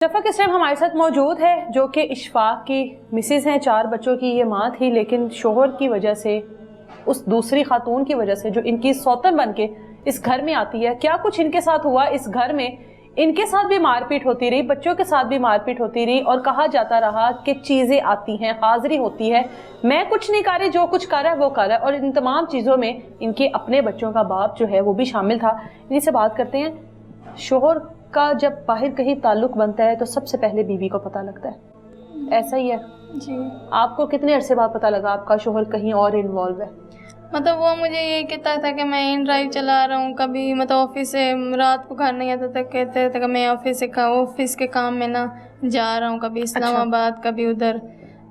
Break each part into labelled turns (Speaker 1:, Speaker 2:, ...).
Speaker 1: شفق اس time ہمارے ساتھ موجود ہے جو کہ اشفاق کی مسز ہیں، 4 بچوں کی یہ ماں تھی، لیکن شوہر کی وجہ سے، اس دوسری خاتون کی وجہ سے جو ان کی سوتن بن کے اس گھر میں آتی ہے، کیا کچھ ان کے ساتھ ہوا اس گھر میں. ان کے ساتھ بھی مار پیٹ ہوتی رہی، بچوں کے ساتھ بھی مار پیٹ ہوتی رہی، اور کہا جاتا رہا کہ چیزیں آتی ہیں، حاضری ہوتی ہے، میں کچھ نہیں کر رہی، جو کچھ کر رہا ہے وہ کر رہا ہے. اور ان تمام چیزوں میں ان کے اپنے بچوں کا باپ جو ہے وہ بھی شامل تھا. انہیں سے بات کرتے ہیں. شوہر کا جب باہر کہیں تعلق بنتا ہے تو سب سے پہلے بیوی کو پتہ لگتا ہے، ایسا ہی ہے؟
Speaker 2: جی.
Speaker 1: آپ کو کتنے عرصے بعد پتہ لگا آپ کا شوہر کہیں اور انوالو ہے؟
Speaker 2: مطلب وہ مجھے یہ کہتا تھا کہ میں ان ڈرائیو چلا رہا ہوں، کبھی مطلب آفس سے رات کو گھر نہیں آتا تھا، کہتے تھے کہ میں آفس کے کام میں نہ جا رہا ہوں، کبھی اسلام آباد کبھی ادھر.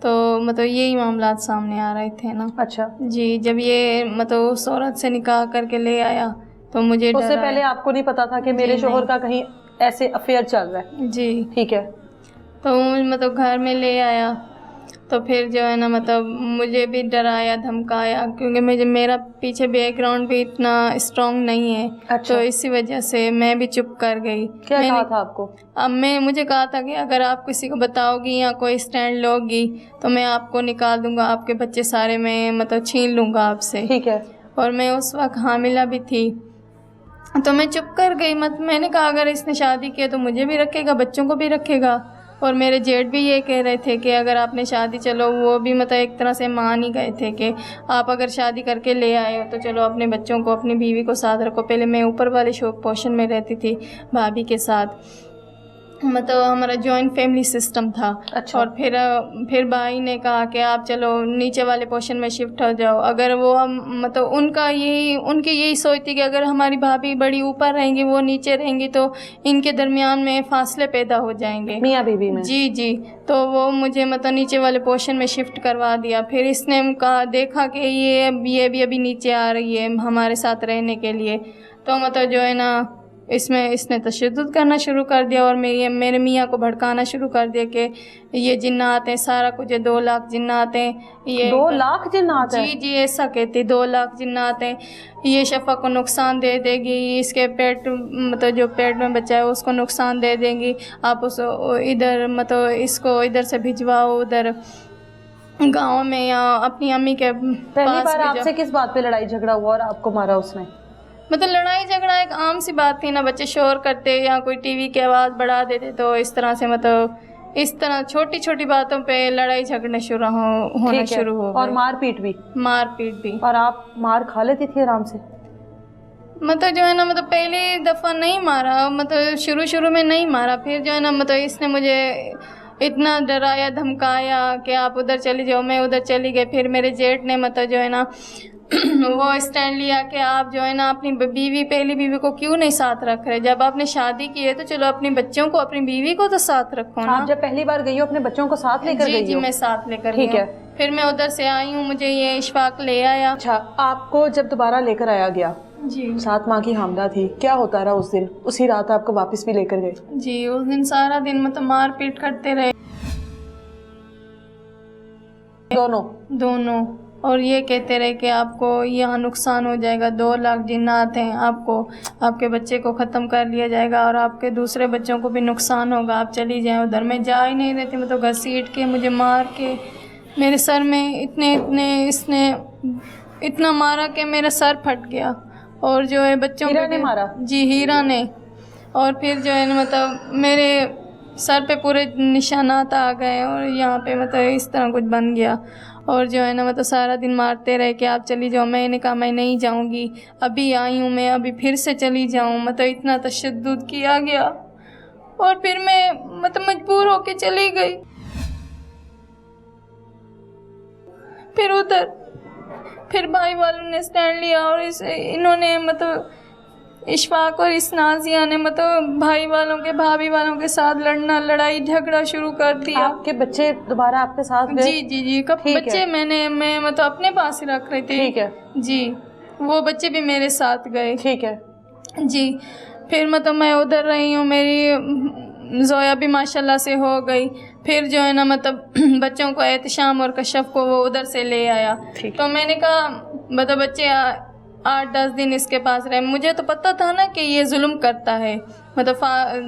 Speaker 2: تو مطلب یہی معاملات سامنے آ رہے تھے نا.
Speaker 1: اچھا
Speaker 2: جی. جب یہ مطلب اس عورت سے نکاح کر کے لے آیا تو مجھے
Speaker 1: اس سے پہلے آپ کو نہیں پتا تھا کہ میرے شوہر کا کہیں ایسے افیئر چل رہا ہے؟
Speaker 2: جی.
Speaker 1: ٹھیک ہے.
Speaker 2: تو مطلب گھر میں لے آیا تو پھر جو ہے نا مطلب مجھے بھی ڈرایا دھمکایا، کیونکہ میرا پیچھے بیک گراؤنڈ بھی اتنا اسٹرانگ نہیں ہے.
Speaker 1: اچھا.
Speaker 2: تو اسی وجہ سے میں بھی چپ کر گئی.
Speaker 1: کیا کہا تھا آپ کو؟
Speaker 2: اب مجھے کہا تھا کہ اگر آپ کسی کو بتاؤ گی یا کوئی اسٹینڈ لو گی تو میں آپ کو نکال دوں گا، آپ کے بچے سارے میں مطلب چھین لوں گا آپ سے.
Speaker 1: ٹھیک ہے.
Speaker 2: اور میں اس وقت حاملہ بھی تھی تو میں چپ کر گئی. میں نے کہا اگر اس نے شادی کی تو مجھے بھی رکھے گا، بچوں کو بھی رکھے گا. اور میرے جیٹ بھی یہ کہہ رہے تھے کہ اگر آپ نے شادی، چلو وہ بھی مطلب ایک طرح سے مان ہی گئے تھے کہ آپ اگر شادی کر کے لے آئے ہو تو چلو اپنے بچوں کو، اپنی بیوی کو ساتھ رکھو. پہلے میں اوپر والے پوشن میں رہتی تھی بھابھی کے ساتھ، مطلب ہمارا جوائنٹ فیملی سسٹم تھا.
Speaker 1: اچھا.
Speaker 2: اور پھر بھائی نے کہا کہ آپ چلو نیچے والے پورشن میں شفٹ ہو جاؤ. اگر وہ مطلب ان کی یہی سوچ تھی کہ اگر ہماری بھابھی بڑی اوپر رہیں گی، وہ نیچے رہیں گی تو ان کے درمیان میں فاصلے پیدا ہو جائیں گے
Speaker 1: میاں بیوی میں.
Speaker 2: جی جی. تو وہ مجھے مطلب نیچے والے پورشن میں شفٹ کروا دیا. پھر اس نے کہا، دیکھا کہ یہ بھی ابھی نیچے آ رہی ہے ہمارے ساتھ رہنے کے لیے، تو مطلب جو ہے نا اس نے تشدد کرنا شروع کر دیا اور میرے میاں کو بھڑکانا شروع کر دیا کہ یہ جنات ہیں، سارا کچھ 2 لاکھ جنات ہیں. یہ
Speaker 1: 2 لاکھ جنات ہیں؟
Speaker 2: جی ایسا کہتے، 2 لاکھ جنات ہیں. یہ شفق کو نقصان دے دے گی، اس کے پیٹ مطلب جو پیٹ میں بچہ ہے اس کو نقصان دے دیں گی. آپ اس ادھر مطلب اس کو ادھر سے بھجواؤ ادھر گاؤں میں یا اپنی امی کے پاس.
Speaker 1: پہلی بار آپ سے کس بات پہ لڑائی جھگڑا ہوا اور آپ کو مارا اس نے؟
Speaker 2: مطلب لڑائی جھگڑا ایک عام سی بات تھی نا، بچے شور کرتے یا کوئی ٹی وی کی آواز بڑھا دیتے، تو اس طرح سے مطلب اس طرح چھوٹی چھوٹی باتوں پہ لڑائی جھگڑنے ہونا شروع ہو گئے.
Speaker 1: اور مار پیٹ بھی؟ اور آپ مار کھا لیتی تھی آرام سے؟
Speaker 2: مطلب جو ہے نا مطلب پہلی دفعہ نہیں مارا، مطلب شروع میں نہیں مارا. پھر جو ہے نا مطلب اس نے مجھے اتنا ڈرایا دھمکایا کہ آپ ادھر چلی جاؤ. میں ادھر چلی گئی. پھر میرے جیٹ نے مطلب جو ہے نا وہ اسٹینڈ لیا کہ آپ جو ہے نا اپنی پہلی بیوی کو کیوں نہیں ساتھ رکھ رہے؟ جب آپ نے شادی کی ہے تو چلو اپنی بچوں کو، اپنی بیوی کو تو ساتھ رکھو نا.
Speaker 1: آپ جب پہلی بار گئی ہو اپنے بچوں کو ساتھ لے کر گئی ہو؟
Speaker 2: جی میں ساتھ لے کر گئی.
Speaker 1: ٹھیک ہے.
Speaker 2: پھر میں ادھر سے آئی ہوں، مجھے یہ اشفاق لے آیا.
Speaker 1: اچھا. آپ کو جب دوبارہ لے کر آیا گیا،
Speaker 2: جی
Speaker 1: 7 ماہ کی حاملہ تھی، کیا ہوتا رہا اس دن؟ اسی رات آپ کو واپس بھی لے کر گئے؟
Speaker 2: جی اس دن سارا دن مطلب مار پیٹ کرتے رہے دونوں. اور یہ کہتے رہے کہ آپ کو یہاں نقصان ہو جائے گا، 2 لاکھ جنات ہیں، آپ کے بچے کو ختم کر لیا جائے گا اور آپ کے دوسرے بچوں کو بھی نقصان ہوگا، آپ چلی جائیں ادھر. میں جا ہی نہیں رہتی، مطلب گھسیٹ کے مجھے مار کے میرے سر میں اس نے اتنا مارا کہ میرا سر پھٹ گیا. اور جو ہے بچوں
Speaker 1: ہیرا نے مارا؟
Speaker 2: جی ہیرا نے. اور پھر جو ہے مطلب میرے سر پہ پورے نشانات آ گئے اور یہاں پہ مطلب اس طرح کچھ بن گیا. اور جو ہے نا مطلب سارا دن مارتے رہے کہ آپ چلی جاؤ. میں نے کہا میں نہیں جاؤں گی، ابھی آئی ہوں میں، ابھی پھر سے چلی جاؤں. مطلب اتنا تشدد کیا گیا اور پھر میں مطلب مجبور ہو کے چلی گئی. پھر بھائی والوں نے اسٹینڈ لیا اور انہوں نے مطلب اشفاق اور اس نازیہ نے مطلب بھائی والوں کے بھابھی والوں کے ساتھ لڑائی جھگڑا شروع کر دیا.
Speaker 1: آپ کے بچے دوبارہ آپ کے ساتھ گئے؟
Speaker 2: جی بچے میں مطلب اپنے پاس ہی رکھ رہی تھی.
Speaker 1: ٹھیک ہے.
Speaker 2: جی وہ بچے بھی میرے ساتھ گئے.
Speaker 1: ٹھیک ہے.
Speaker 2: جی پھر مطلب میں ادھر رہی ہوں، میری زویا بھی ماشاءاللہ سے ہو گئی. پھر جو ہے نا مطلب بچوں کو احتشام اور کشف کو وہ ادھر سے لے آیا. تو میں نے کہا مطلب بچے 8-10 دن اس کے پاس رہے. مجھے تو پتہ تھا نا کہ یہ ظلم کرتا ہے، مطلب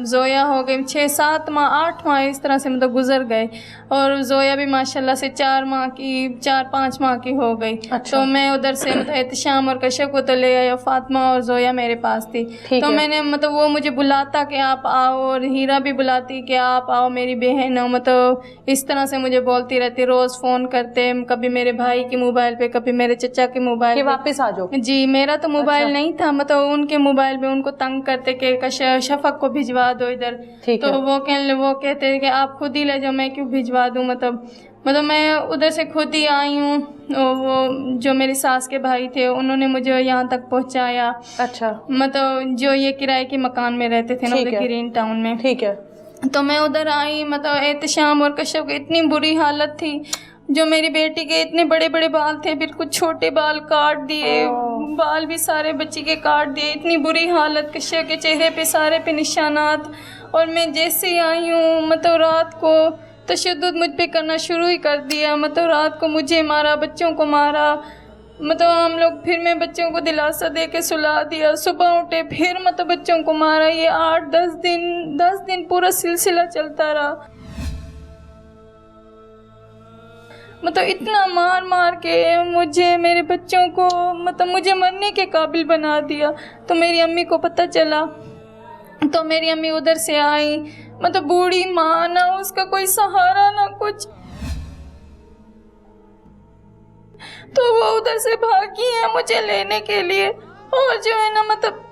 Speaker 2: زویا ہو گئی 6-7 ماہ 8 ماہ اس طرح سے مطلب گزر گئے، اور زویا بھی ماشاءاللہ سے 4-5 ماہ کی ہو گئی۔ تو میں ادھر سے مطلب احتشام اور کشف کو تو لے آیا، فاطمہ اور زویا میرے پاس تھی، تو میں نے مطلب وہ مجھے بلاتا کہ آپ آؤ، اور ہیرا بھی بلاتی کہ آپ آؤ میری بہن ہو، مطلب اس طرح سے مجھے بولتی رہتی، روز فون کرتے، کبھی میرے بھائی کے موبائل پہ، کبھی میرے چچا کے موبائل پہ
Speaker 1: واپس آ جاؤ۔
Speaker 2: جی میرا تو موبائل نہیں تھا، مطلب ان کے موبائل پہ ان کو تنگ کرتے کہ شفق کو بھجوا دو ادھر، تو وہ کہتے کہ آپ خود ہی لے جاؤ، میں کیوں بھجوا دوں، مطلب میں ادھر سے خود ہی آئی ہوں۔ وہ جو میری ساس کے بھائی تھے انہوں نے مجھے یہاں تک پہنچایا۔
Speaker 1: اچھا،
Speaker 2: مطلب جو یہ کرائے کے مکان میں رہتے تھے نا گرین ٹاؤن میں،
Speaker 1: ٹھیک ہے،
Speaker 2: تو میں ادھر آئی، مطلب احتشام اور کشف کی اتنی بری حالت تھی، جو میری بیٹی کے اتنے بڑے بڑے بال تھے، بالکل چھوٹے بال کاٹ دیے، بال بھی سارے بچی کے کاٹ دیے، اتنی بری حالت، کشف کے چہرے پہ سارے پہ نشانات۔ اور میں جیسے ہی آئی ہوں مطلب رات کو تشدد مجھ پہ کرنا شروع ہی کر دیا، مطلب رات کو مجھے مارا، بچوں کو مارا، مطلب ہم لوگ پھر میں بچوں کو دلاسا دے کے سلا دیا، صبح اٹھے پھر مطلب بچوں کو مارا، یہ 8-10 دن پورا سلسلہ چلتا رہا، مطلب اتنا مار کے مجھے، میرے بچوں کو، مطلب مجھے مرنے کے قابل بنا دیا۔ تو میری امی کو پتہ چلا، تو میری امی ادھر سے آئی، مطلب بوڑھی ماں، نہ اس کا کوئی سہارا نہ کچھ، تو وہ ادھر سے بھاگی ہیں مجھے لینے کے لیے، اور جو ہے نا مطلب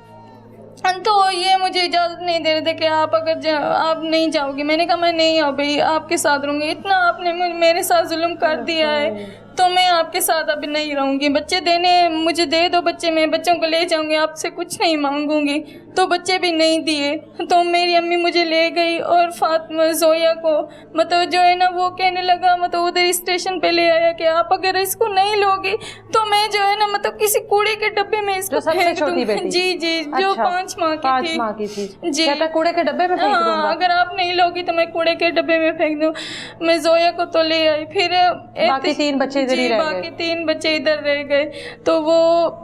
Speaker 2: تو یہ مجھے اجازت نہیں دے رہے تھے کہ آپ اگر آپ نہیں جاؤ گی۔ میں نے کہا میں نہیں آؤں بھائی، آپ کے ساتھ رہوں گی، اتنا آپ نے میرے ساتھ ظلم کر دیا ہے تو میں آپ کے ساتھ اب نہیں رہوں گی، بچے دینے مجھے دے دو، بچے میں بچوں کو لے جاؤں گی، آپ سے کچھ نہیں مانگوں گی، تو بچے بھی نہیں دیے۔ تو میری امی مجھے لے گئی، اور فاطمہ زویا کو مطلب جو ہے نا وہ کہنے لگا، مطلب ادھر اسٹیشن پہ لے آیا کہ آپ اگر اس کو نہیں لوگی تو میں جو ہے نا مطلب کسی کوڑے کے ڈبے میں اس کو پھینک دوں۔ جی جو 5 ماہ کی تھی جی،
Speaker 1: کوڑے کے ڈبے میں پھینک دوں گا،
Speaker 2: اگر آپ نہیں لوگی تو میں کوڑے کے ڈبے میں پھینک دوں۔ میں زویا کو تو لے آئی، پھر
Speaker 1: باقی 3 بچے ادھر ہی رہ گئے،
Speaker 2: باقی 3 بچے ادھر رہ گئے۔ تو وہ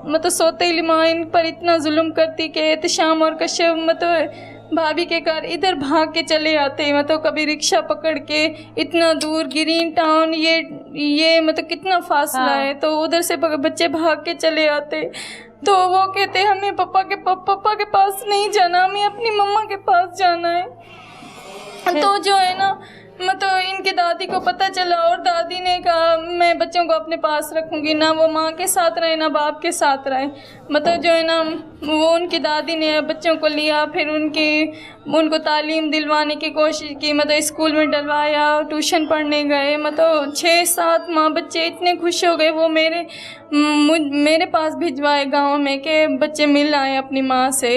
Speaker 2: مطلب سوتیلی ماں ان پر اتنا ظلم کرتی کہ احتشام اور کشف مطلب بھابھی کے گھر ادھر بھاگ کے چلے آتے، مطلب کبھی رکشہ پکڑ کے، اتنا دور گرین ٹاؤن، یہ مطلب کتنا فاصلہ ہے، تو ادھر سے بچے بھاگ کے چلے آتے۔ تو وہ کہتے ہمیں پپا کے پاس نہیں جانا، ہمیں اپنی مما کے پاس جانا ہے۔ تو جو ہے نا مطلب ان کی دادی کو پتہ چلا، اور دادی نے کہا میں بچوں کو اپنے پاس رکھوں گی، نہ وہ ماں کے ساتھ رہے نہ باپ کے ساتھ رہے، مطلب جو ہے نا وہ ان کی دادی نے بچوں کو لیا، پھر ان کو تعلیم دلوانے کی کوشش کی، مطلب اسکول میں ڈلوایا، ٹیوشن پڑھنے گئے، مطلب 6-7 ماہ بچے اتنے خوش ہو گئے، وہ میرے پاس بھجوائے گاؤں میں کہ بچے مل آئے اپنی ماں سے۔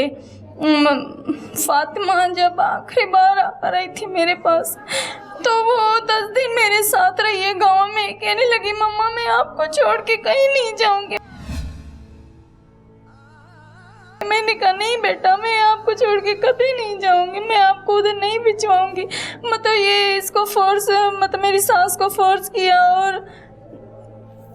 Speaker 2: فاطمہ جب آخری بار آ رہی تھی میرے پاس تو وہ 10 دن میرے ساتھ رہی ہے گاؤں میں، کہنے لگی مما میں آپ کو چھوڑ کے کہیں نہیں جاؤں گی۔ میں نے کہا نہیں بیٹا، میں آپ کو چھوڑ کے کبھی نہیں جاؤں گی، میں آپ کو ادھر نہیں بھجواؤں گی۔ مطلب یہ اس کو فورس، مطلب میری ساس کو فورس کیا، اور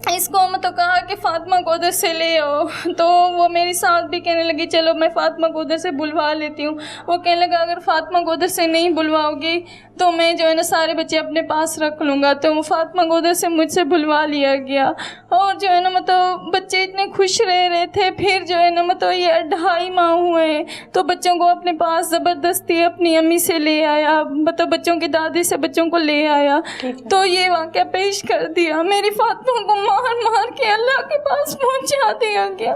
Speaker 2: اس کو مطلب کہا کہ فاطمہ کو ادھر سے لے آؤ، تو وہ میری ساس بھی کہنے لگی چلو میں فاطمہ کو ادھر سے بلوا لیتی ہوں۔ وہ کہنے لگا اگر فاطمہ کو ادھر سے نہیں بلواؤ گی تو میں جو ہے نا سارے بچے اپنے پاس رکھ لوں گا، تو فاطمہ کو ادھر سے مجھ سے بلوا لیا گیا، اور جو ہے نا مطلب بچے اتنے خوش رہے تھے۔ پھر جو ہے نا مطلب یہ 2.5 ماہ ہوئے ہیں تو بچوں کو اپنے پاس زبردستی اپنی امی سے لے آیا، مطلب بچوں کی دادی سے بچوں کو لے آیا، تو یہ واقعہ پیش کر دیا۔ میری فاطمہ کو مار کے اللہ کے پاس پہنچا دیا گیا۔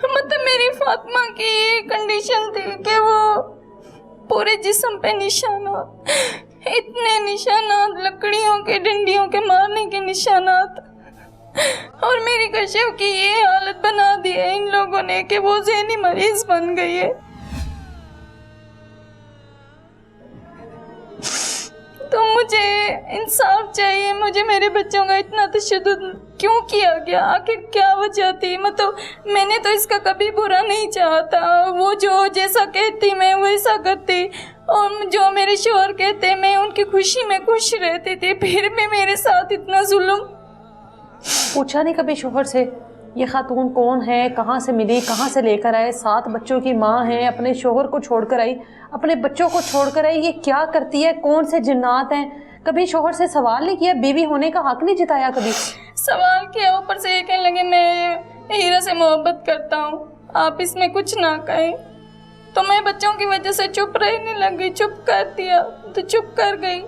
Speaker 2: مطلب میری فاطمہ کی یہ کنڈیشن تھی کہ وہ پورے جسم پہ نشانات، اتنے نشانات، لکڑیوں کے ڈنڈیوں کے مارنے کے نشانات، اور میری کشف کی یہ حالت بنا دی ہے ان لوگوں نے کہ وہ ذہنی مریض بن گئی ہے۔ تو مجھے انصاف چاہیے، مجھے میرے بچوں کا اتنا تشدد کیوں کیا گیا، آخر کیا وجہ تھی؟ مطلب میں نے تو اس کا کبھی برا نہیں چاہتا، وہ جو جیسا کہتی میں ویسا کرتی، اور جو میرے شوہر کہتے میں ان کی خوشی میں خوش رہتی تھی، پھر بھی میرے ساتھ اتنا ظلم۔
Speaker 1: پوچھا نہیں کبھی شوہر سے یہ خاتون کون ہے, کہاں سے ملی, کہاں سے لے کر آئے, 7 بچوں کی ماں ہے, اپنے شوہر کو چھوڑ کر آئی, اپنے بچوں کو چھوڑ کر آئی, یہ کیا کرتی ہے, کون سے جنات ہیں؟ کبھی شوہر سے سوال نہیں کیا, بیوی ہونے کا حق نہیں جتایا کبھی؟
Speaker 2: سوال کیا, اوپر سے یہ کہنے لگے میں ہیرا سے محبت کرتا ہوں, آپ اس میں کچھ نہ کہیں. تو میں بچوں کی وجہ سے چپ رہنے لگ گئی, چپ کر دیا تو چپ کر گئی.